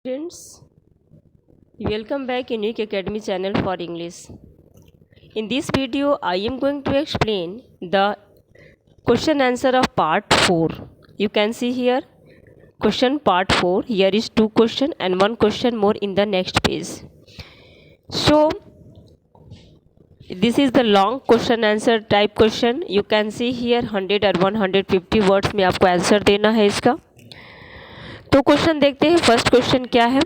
Students, welcome back in Unique Academy channel for English. In this video, I am going to explain the question answer of part 4. You can see here question part 4. Here is 2 question and 1 question more in the next page. So, this is the long question answer type question. You can see here 100 और 150 words में आपको answer देना है इसका. तो question देखते हैं. First question क्या है?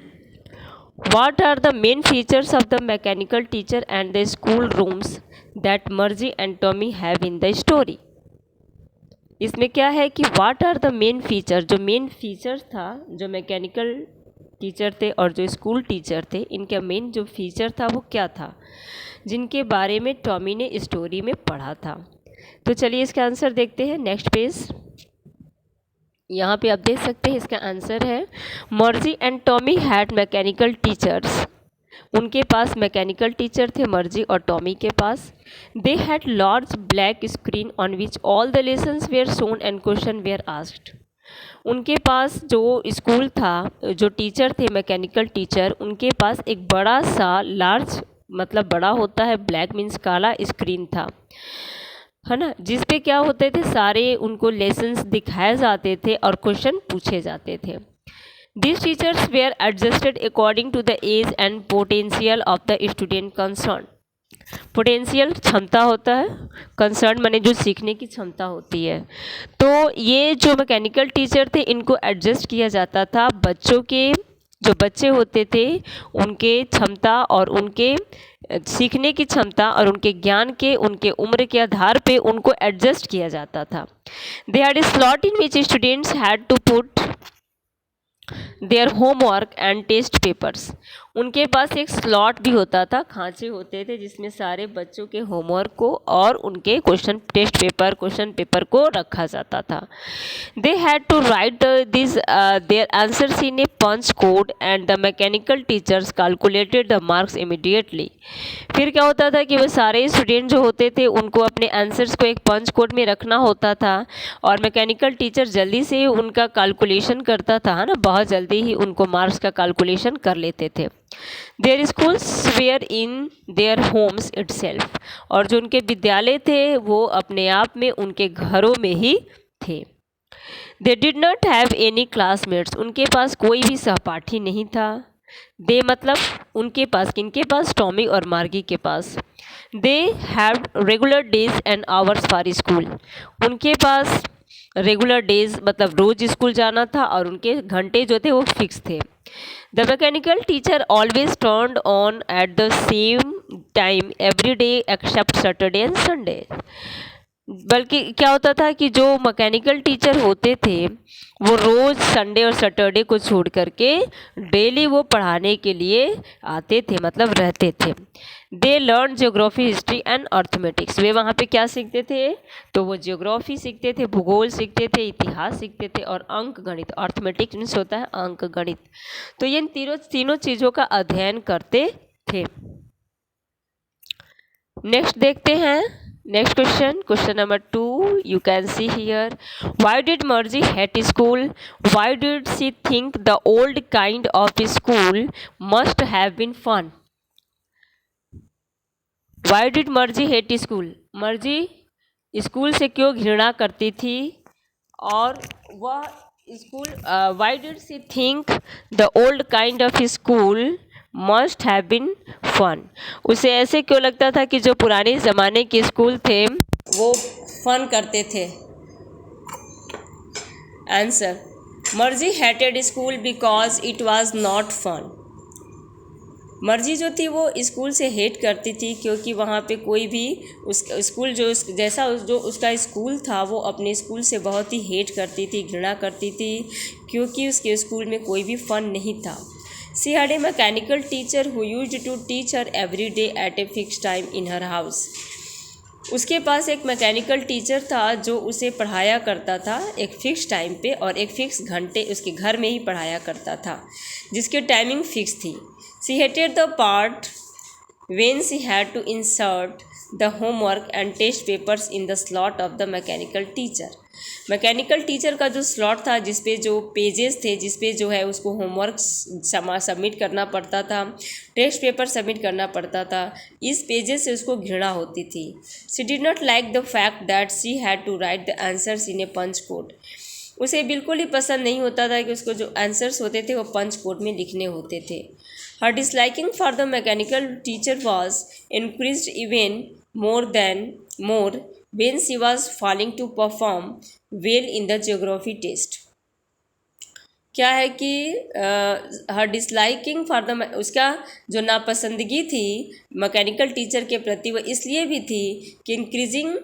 What are the main features of the mechanical teacher and the school rooms that Margie and Tommy have in the story? इसमें क्या है कि what are the main features, जो मेन फीचर था, जो मैकेनिकल टीचर थे और जो स्कूल टीचर थे, इनका मेन जो फीचर था वो क्या था, जिनके बारे में टॉमी ने स्टोरी में पढ़ा था. तो चलिए इसका आंसर देखते हैं. Next page. यहाँ पे आप देख सकते हैं इसका आंसर है Margie and Tommy had mechanical teachers. उनके पास मैकेनिकल टीचर थे मर्जी और टॉमी के पास. They had large black screen on which all the lessons were shown and question were asked. उनके पास जो स्कूल था, जो टीचर थे मैकेनिकल टीचर, उनके पास एक बड़ा सा लार्ज मतलब बड़ा होता है, ब्लैक मीन्स काला स्क्रीन था, है ना, जिस पे क्या होते थे, सारे उनको लेसन्स दिखाए जाते थे और क्वेश्चन पूछे जाते थे. This teachers were adjusted according to the age and potential of the student concern. Potential क्षमता होता है, कंसर्न माने जो सीखने की क्षमता होती है. तो ये जो मैकेनिकल टीचर थे इनको एडजस्ट किया जाता था बच्चों के, जो बच्चे होते थे उनके क्षमता और उनके सीखने की क्षमता और उनके ज्ञान के, उनके उम्र के आधार पे उनको एडजस्ट किया जाता था. They had a slot in which students had to put their homework and test papers. उनके पास एक स्लॉट भी होता था, खांचे होते थे जिसमें सारे बच्चों के होमवर्क को और उनके क्वेश्चन पेपर को रखा जाता था. They had to write this their answers in a punch code and the mechanical teachers calculated the marks immediately. फिर क्या होता था कि वो सारे स्टूडेंट जो होते थे उनको अपने आंसर्स को एक पंच कोड में रखना होता था और मैकेनिकल टीचर जल्दी से उनका कैलकुलेशन करता था, है ना, बहुत जल्दी ही उनको मार्क्स का कैलकुलेशन कर लेते थे. Their schools were in their homes itself. और जो उनके विद्यालय थे वो अपने आप में उनके घरों में ही थे. They did not have any classmates. उनके पास कोई भी सहपाठी नहीं था. दे मतलब उनके पास, किनके पास, टॉमी और मार्गी के पास. They have regular days and hours for school. उनके पास रेगुलर डेज मतलब रोज स्कूल जाना था और उनके घंटे जो थे वो फिक्स थे. The mechanical teacher always turned on at the same time every day except Saturday and Sunday. बल्कि क्या होता था कि जो मैकेनिकल टीचर होते थे वो रोज़ संडे और सैटरडे को छोड़ करके डेली वो पढ़ाने के लिए आते थे, मतलब रहते थे. They learn geography, history and arithmetics. वे वहाँ पे क्या सीखते थे? तो वो ज्योग्राफी सीखते थे, भूगोल सीखते थे, इतिहास सीखते थे और अंक गणित. अर्थमेटिक्स मीन्स होता है अंक गणित. तो ये तीनों चीज़ों का अध्ययन करते थे. नेक्स्ट देखते हैं. Next question number 2. You can see here. Why did Margie hate school? Why did she think the old kind of school must have been fun? Why did Margie hate school? Margie school से क्यों घृणा करती थी और वह school why did she think the old kind of school must have been fun. उसे ऐसे क्यों लगता था कि जो पुराने ज़माने के स्कूल थे वो फन करते थे. Answer, Margie hated school because it was not fun. Margie जो थी वो स्कूल से हेट करती थी क्योंकि वहाँ पे कोई भी उस स्कूल जैसा जो उसका स्कूल था वो अपने स्कूल से बहुत ही हेट करती थी, घृणा करती थी, क्योंकि उसके स्कूल में कोई भी फन नहीं था. She had a mechanical teacher who used to teach her every day at a fixed time in her house. उसके पास एक मैकेनिकल टीचर था जो उसे पढ़ाया करता था एक फ़िक्स टाइम पे और एक फ़िक्स घंटे उसके घर में ही पढ़ाया करता था जिसकी टाइमिंग फ़िक्स थी. She hated the part when she had to insert the homework and test papers in the slot of the mechanical teacher. Mechanical teacher का जो स्लॉट था, जिस पे जो पेजेस थे, जिस पे जो है उसको होमवर्क सबमिट करना पड़ता था, टेस्ट पेपर सबमिट करना पड़ता था, इस पेजेस से उसको घृणा होती थी। She did not like the fact that she had to write the answers in a punch code. उसे बिल्कुल ही पसंद नहीं होता था कि उसको जो आंसर्स होते थे वो पंच कोड में लिखने होते थे। Her disliking for the mechanical teacher was increased even more when she was falling to perform well in the geography test। क्या है कि हर डिसलाइकिंग फॉर द, उसका जो नापसंदगी थी मैकेनिकल टीचर के प्रति वो इसलिए भी थी कि increasing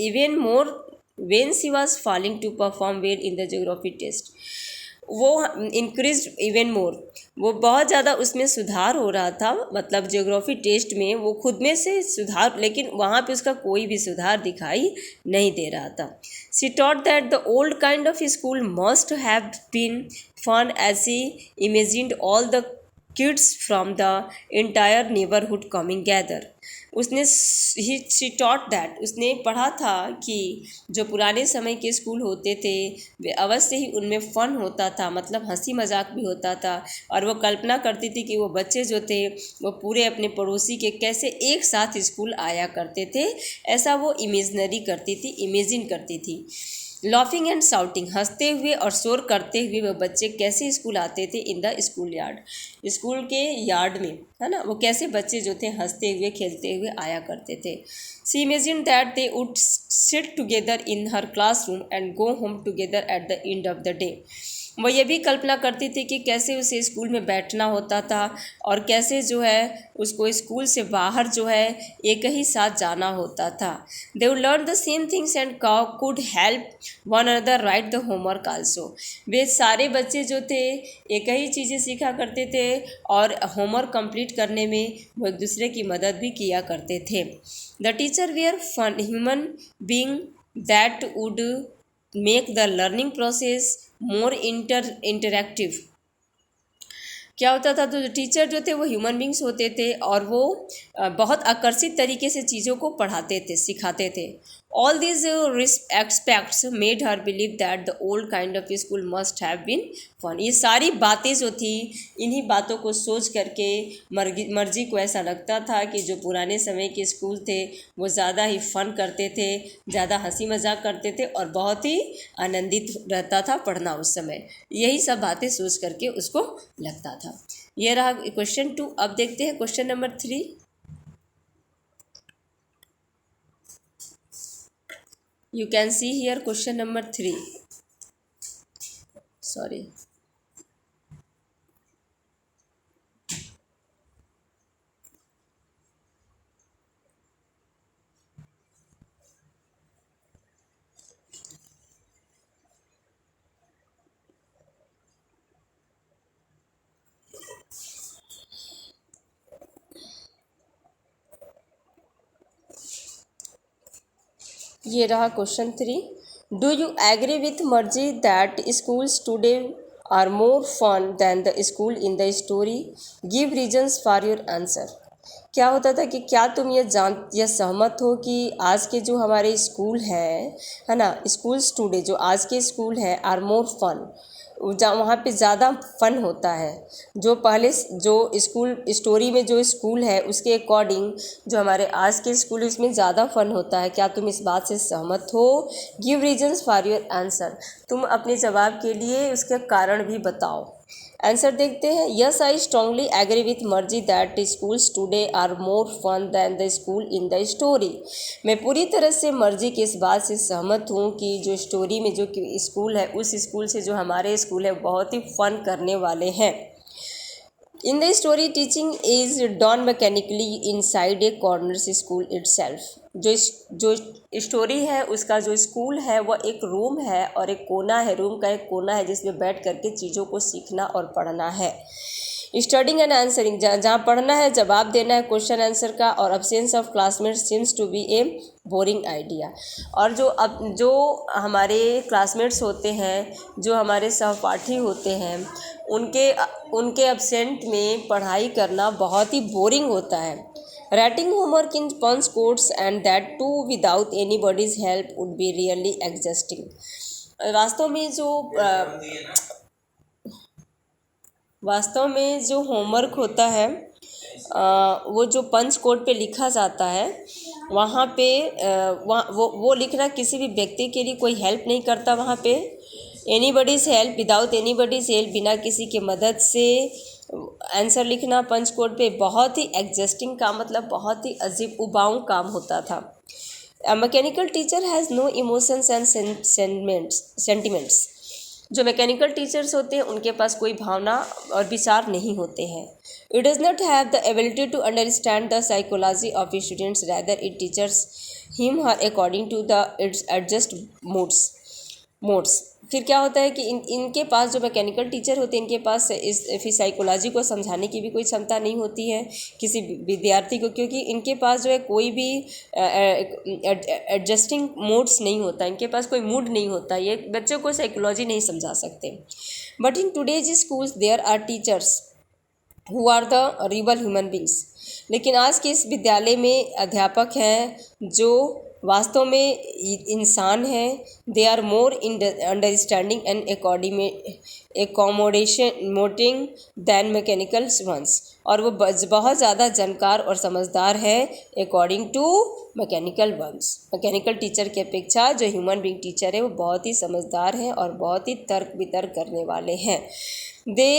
even more when she was falling to perform well in the geography test। वो इंक्रीज इवन मोर, वो बहुत ज़्यादा उसमें सुधार हो रहा था, मतलब ज्योग्राफी टेस्ट में वो खुद में से सुधार, लेकिन वहाँ पे उसका कोई भी सुधार दिखाई नहीं दे रहा था। She thought that the old kind of school must have been fun as she imagined all the kids from the entire neighbourhood coming gather. उसने शी टॉट दैट, उसने पढ़ा था कि जो पुराने समय के स्कूल होते थे वे अवश्य ही उनमें फ़न होता था, मतलब हंसी मजाक भी होता था। और वो कल्पना करती थी कि वो बच्चे जो थे वो पूरे अपने पड़ोसी के कैसे एक साथ स्कूल आया करते थे, ऐसा वो इमेजनरी करती थी, इमेजिन करती थी। लाफिंग एंड शाउटिंग, हंसते हुए और शोर करते हुए वो बच्चे कैसे स्कूल आते थे in the school yard, school के यार्ड में, है ना, वो कैसे बच्चे जो थे हंसते हुए खेलते हुए आया करते थे। She imagine that they would sit together in her classroom and go home together at the end of the day. वो ये भी कल्पना करती थी कि कैसे उसे स्कूल में बैठना होता था और कैसे जो है उसको स्कूल से बाहर जो है एक ही साथ जाना होता था। They would learn the same things and could help one another write the homework also. वे सारे बच्चे जो थे एक ही चीज़ें सीखा करते थे और होमवर्क कंप्लीट करने में वो एक दूसरे की मदद भी किया करते थे। The teacher were fun human being that would make the learning process more interactive. क्या होता था, तो टीचर जो थे वो ह्यूमन बींग्स होते थे और वो बहुत आकर्षित तरीके से चीज़ों को पढ़ाते थे, सिखाते थे। All these aspects made her believe that the old kind of school must have been fun. ये सारी बातें जो थी, इन्हीं बातों को सोच करके मर्जी को ऐसा लगता था कि जो पुराने समय के स्कूल थे वो ज़्यादा ही फन करते थे, ज़्यादा हंसी मजाक करते थे और बहुत ही आनंदित रहता था पढ़ना उस समय। यही सब बातें सोच करके उसको लगता था। ये रहा क्वेश्चन 2। अब देखते हैं question number 3। You can see here question number 3. Sorry. ये रहा question 3। Do you agree with Margie that schools today are more fun than the school in the story? Give reasons for your answer. क्या होता था कि क्या तुम ये सहमत हो कि आज के जो हमारे स्कूल है ना, स्कूल्स टुडे जो आज के स्कूल है आर मोर फन, वहाँ पे ज़्यादा फन होता है। जो पहले जो स्कूल स्टोरी में जो स्कूल है उसके अकॉर्डिंग जो हमारे आज के स्कूल उसमें ज़्यादा फन होता है। क्या तुम इस बात से सहमत हो? Give reasons for your answer. तुम अपने जवाब के लिए उसके कारण भी बताओ। आंसर देखते हैं। Yes I strongly agree with Margie that schools today are more fun than the school in the story. मैं पूरी तरह से मर्जी की इस बात से सहमत हूँ कि जो स्टोरी में जो स्कूल है उस स्कूल से जो हमारे स्कूल है बहुत ही फन करने वाले हैं। इन the story teaching is done mechanically inside a corners school itself. जो स्टोरी है उसका जो स्कूल है वह एक रूम है और एक कोना है, रूम का एक कोना है जिसमें बैठ करके चीज़ों को सीखना और पढ़ना है। स्टडिंग एंड आंसरिंग, जहाँ पढ़ना है, जवाब देना है क्वेश्चन आंसर का, और absence of classmates seems to be a boring idea. और जो हमारे क्लासमेट्स होते हैं, जो हमारे सहपाठी होते हैं, उनके एब्सेंट में पढ़ाई करना बहुत ही बोरिंग होता है। Writing homework in punch codes and that too without anybody's help would be really exhausting. वास्तव में जो होमवर्क होता है वो जो पंच कोड पे लिखा जाता है वहाँ पे वो लिखना किसी भी व्यक्ति के लिए कोई हेल्प नहीं करता वहाँ पे। एनीबडीज़ हेल्प, विदाउट एनीबडीज़ हेल्प, बिना किसी के मदद से आंसर लिखना पंच कोड पे बहुत ही एग्जस्टिंग काम, मतलब बहुत ही अजीब उबाऊ काम होता था। A mechanical teacher has no emotions and sentiments. जो मैकेनिकल टीचर्स होते हैं उनके पास कोई भावना और विचार नहीं होते हैं। It does not have the ability to understand the psychology of students, rather it teachers him her according to the its adjust modes. फिर क्या होता है कि इनके पास जो मैकेनिकल टीचर होते हैं इनके पास इस फिर साइकोलॉजी को समझाने की भी कोई क्षमता नहीं होती है किसी विद्यार्थी को, क्योंकि इनके पास जो है कोई भी एडजस्टिंग मोड्स नहीं होता, इनके पास कोई मूड नहीं होता, ये बच्चों को साइकोलॉजी नहीं समझा सकते। But in today's schools there are teachers who are the real human beings. लेकिन आज के इस विद्यालय में अध्यापक हैं जो वास्तव में इंसान हैं। They are more in understanding and accommodating than mechanical ones, और वो बहुत ज़्यादा जानकार और समझदार है according to mechanical ones. Mechanical teacher की अपेक्षा जो ह्यूमन बींग टीचर है वो बहुत ही समझदार हैं और बहुत ही तर्क वितर्क करने वाले हैं। They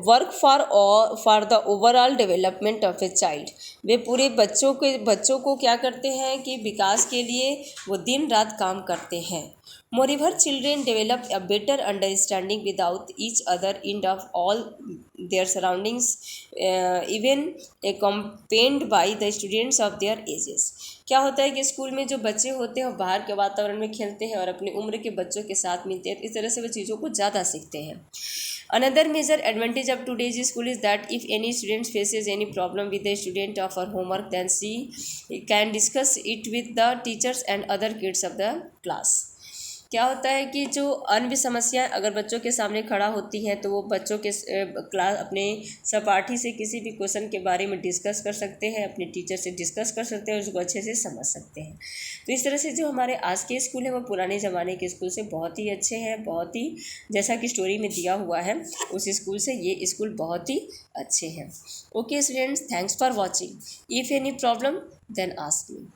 work for the overall development of a child. वे पूरे बच्चों को क्या करते हैं कि विकास के लिए वो दिन रात काम करते हैं। Moreover children develop a better understanding without each other and of all their surroundings even accompanied by the students of their ages. क्या होता है कि स्कूल में जो बच्चे होते हैं वो बाहर के वातावरण में खेलते हैं और अपनी उम्र के बच्चों के साथ मिलते हैं, इस तरह से वो चीज़ों को ज़्यादा सीखते हैं। Another major advantage of today's school is that if any student faces any problem with the student of her homework, then she can discuss it with the teachers and other kids of the class. क्या होता है कि जो अन्य समस्याएं अगर बच्चों के सामने खड़ा होती हैं तो वो बच्चों के क्लास अपने सहपाठी से किसी भी क्वेश्चन के बारे में डिस्कस कर सकते हैं, अपने टीचर से डिस्कस कर सकते हैं और उसको अच्छे से समझ सकते हैं। तो इस तरह से जो हमारे आज के स्कूल है वो पुराने ज़माने के स्कूल से बहुत ही अच्छे हैं, बहुत ही जैसा कि स्टोरी में दिया हुआ है उस स्कूल से ये स्कूल बहुत ही अच्छे हैं। Okay students, thanks for watching. If any problem then ask me.